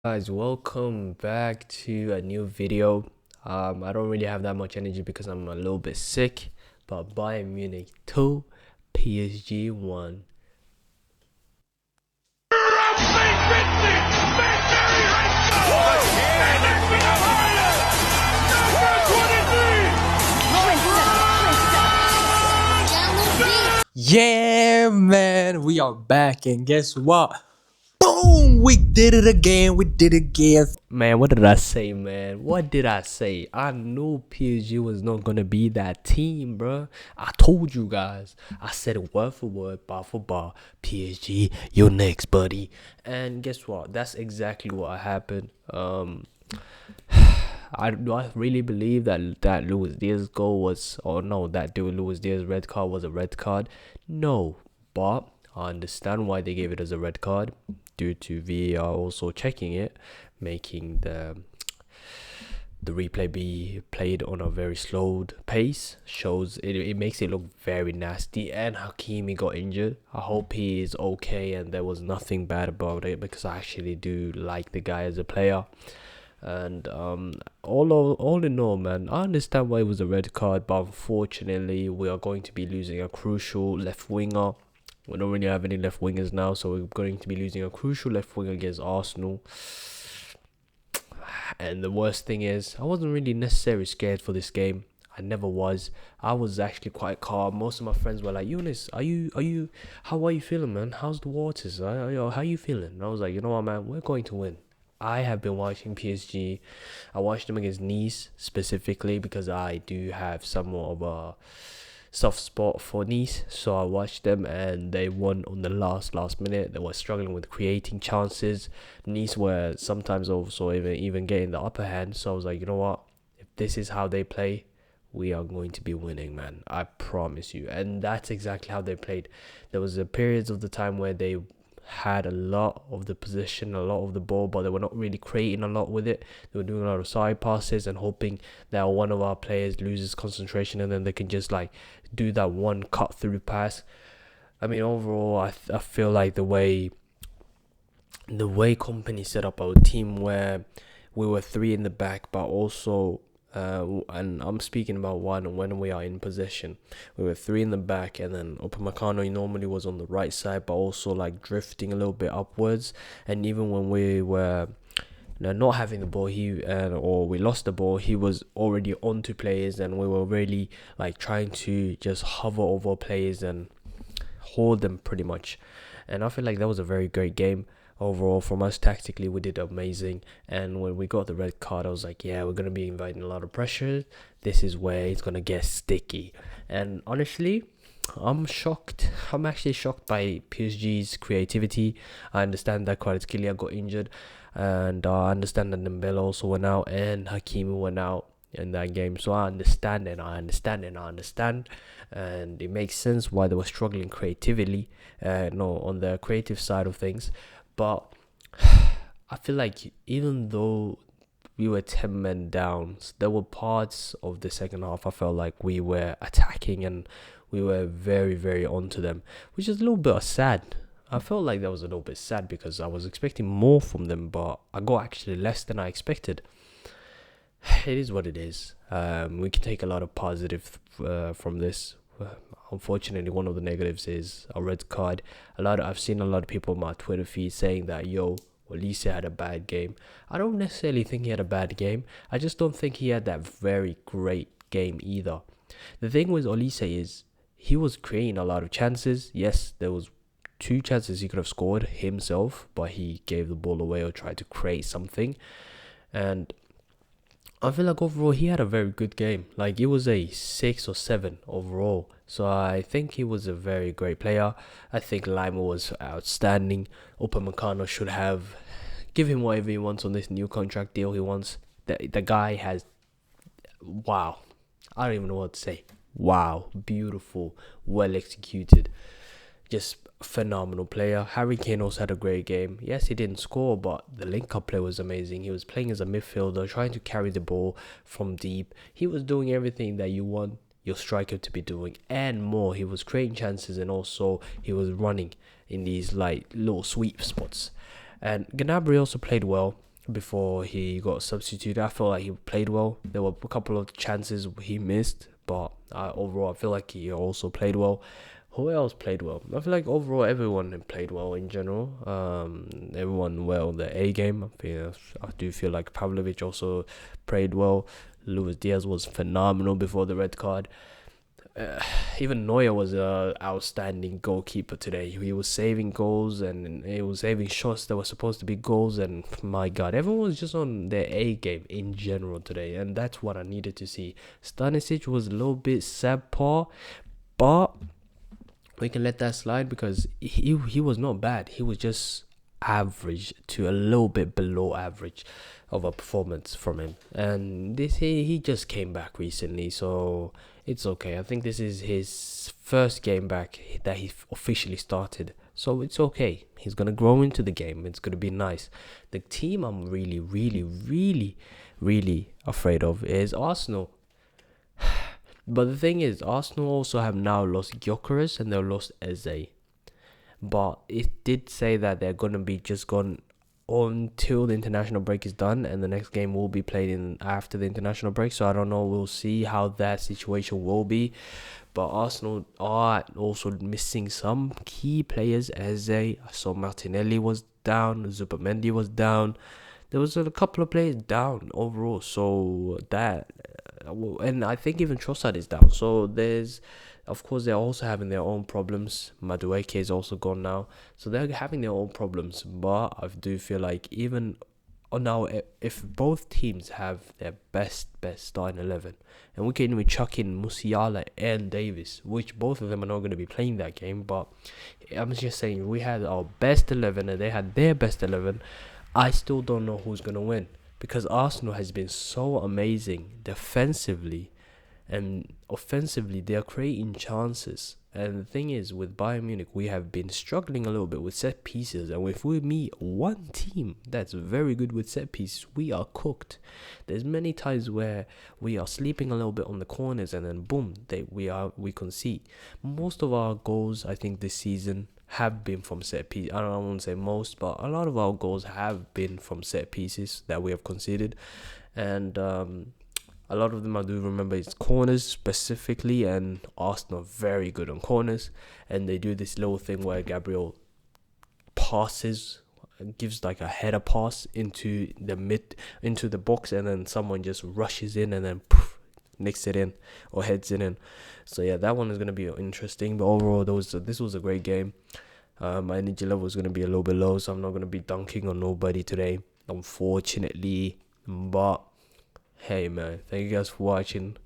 Guys, welcome back to a new video. I don't really have that much energy because I'm a little bit sick, but Bayern Munich 2, PSG 1. Yeah, man, we are back, and guess what? Boom! We did it again. We did it again. Man, what did I say, man? What did I say? I knew PSG was not gonna be that team, bro. I told you guys. I said it word for word, bar for bar. PSG, you're next, buddy. And guess what? That's exactly what happened. I really believe that Luis Diaz goal was, or no, that Luis Diaz red card was a red card. No, but I understand why they gave it as a red card due to VAR also checking it, making the replay be played on a very slowed pace. Shows it makes it look very nasty, and Hakimi got injured. I hope he is okay and there was nothing bad about it, because I actually do like the guy as a player. And all in all, man, I understand why it was a red card, but unfortunately we are going to be losing a crucial left winger. We don't really have any left wingers now, so we're going to be losing a crucial left winger against Arsenal. And the worst thing is, I wasn't really necessarily scared for this game. I never was. I was actually quite calm. Most of my friends were like, "Yoonis, how are you feeling, man? How's the waters? How are you feeling?" And I was like, you know what, man, we're going to win. I have been watching PSG. I watched them against Nice specifically because I do have somewhat of a soft spot for Nice. So I watched them and they won on the last minute. They were struggling with creating chances. Nice were sometimes also even getting the upper hand. So I was like, you know what? If this is how they play, we are going to be winning, man. I promise you. And that's exactly how they played. There was a periods of the time where they had a lot of the position, a lot of the ball, but they were not really creating a lot with it. They were doing a lot of side passes and hoping that one of our players loses concentration and then they can just like do that one cut through pass. I mean, overall, I feel like the way company set up our team, where we were three in the back, but also and I'm speaking about one when we are in possession. We were three in the back, and then Upamecano normally was on the right side, but also like drifting a little bit upwards. And even when we were not having the ball, or we lost the ball, he was already onto players, and we were really like trying to just hover over players and hold them pretty much. And I feel like that was a very great game overall from us. Tactically, we did amazing. And when we got the red card, I was like, yeah, we're gonna be inviting a lot of pressure. This is where it's gonna get sticky. And honestly, I'm shocked. I'm actually shocked by PSG's creativity. I understand that Kvaratskhelia got injured, and I understand that Dembele also went out and Hakimi went out in that game. So I understand and it makes sense why they were struggling creatively, no, on the creative side of things. But I feel like even though we were 10 men down, there were parts of the second half I felt like we were attacking and we were very, very onto them, which is a little bit sad. I felt like that was a little bit sad because I was expecting more from them, but I got actually less than I expected. It is what it is. We can take a lot of positive from this. Unfortunately, one of the negatives is a red card. I've seen a lot of people on my Twitter feed saying that, yo, Olise had a bad game. I don't necessarily think he had a bad game. I just don't think he had that very great game either. The thing with Olise is he was creating a lot of chances. Yes, there was two chances he could have scored himself, but he gave the ball away or tried to create something. And I feel like overall he had a very good game. Like, it was a 6 or 7 overall. So I think he was a very great player. I think Lima was outstanding. Upamecano should have give him whatever he wants on this new contract deal he wants. The guy has, wow. I don't even know what to say. Wow, beautiful, well executed, just phenomenal player. Harry Kane also had a great game. Yes, he didn't score, but the link-up play was amazing. He was playing as a midfielder, trying to carry the ball from deep. He was doing everything that you want your striker to be doing and more. He was creating chances, and also he was running in these like little sweep spots. And Gnabry also played well. before he got substituted. I felt like he played well. There were a couple of chances he missed, but overall, I feel like he also played well. Who else played well? I feel like overall everyone played well in general. Everyone well the A game. I do feel like Pavlovic also played well. Luis Diaz was phenomenal before the red card. Even Neuer was a outstanding goalkeeper today. He was saving goals and he was saving shots that were supposed to be goals. And my God, everyone was just on their A game in general today, and that's what I needed to see. Stanisic was a little bit subpar, but we can let that slide because he was not bad. He was just average to a little bit below average of a performance from him. And this he just came back recently, so it's okay. I think this is his first game back that he officially started, so it's okay. He's gonna grow into the game. It's gonna be nice. The team I'm really, really, really, really afraid of is Arsenal. But the thing is, Arsenal also have now lost Gyökeres and they lost Eze. But it did say that they're going to be just gone until the international break is done, and the next game will be played in after the international break. So I don't know. We'll see how that situation will be. But Arsenal are also missing some key players. Eze, I saw Martinelli was down, Zubimendi was down. There was a couple of players down overall. So that, and I think even Trossard is down. So there's, of course, they're also having their own problems. Madueke is also gone now, so they're having their own problems. But I do feel like even now, if both teams have their best starting 11, and we can even chuck in Musiala and Davis, which both of them are not going to be playing that game. But I'm just saying, we had our best 11 and they had their best 11. I still don't know who's going to win, because Arsenal has been so amazing defensively, and offensively they are creating chances. And the thing is, with Bayern Munich, we have been struggling a little bit with set pieces, and if we meet one team that's very good with set pieces, we are cooked. There's many times where we are sleeping a little bit on the corners, and then boom, we concede. Most of our goals, I think, this season have been from set pieces. I don't want to say most, but a lot of our goals have been from set pieces that we have conceded. And a lot of them I do remember is corners specifically, and Arsenal are very good on corners. And they do this little thing where Gabriel gives like a header pass into the box, and then someone just rushes in and then poof, nicks it in or heads it in. So yeah, that one is going to be interesting. But overall, this was a great game. My energy level is going to be a little bit low, so I'm not going to be dunking on nobody today, unfortunately. But hey man, thank you guys for watching.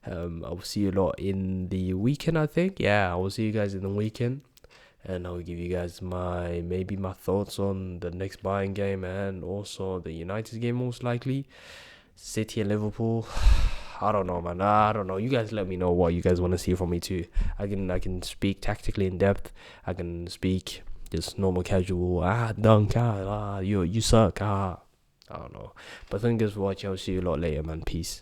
I will see you a lot in the weekend, I think. Yeah, I will see you guys in the weekend, and I'll give you guys my thoughts on the next Bayern game and also the United game, most likely. City and Liverpool. I don't know, man. I don't know. You guys let me know what you guys want to see from me too. I can speak tactically in depth. I can speak just normal casual. Dunk. You suck. I don't know. But thank you guys for watching. I'll see you a lot later, man. Peace.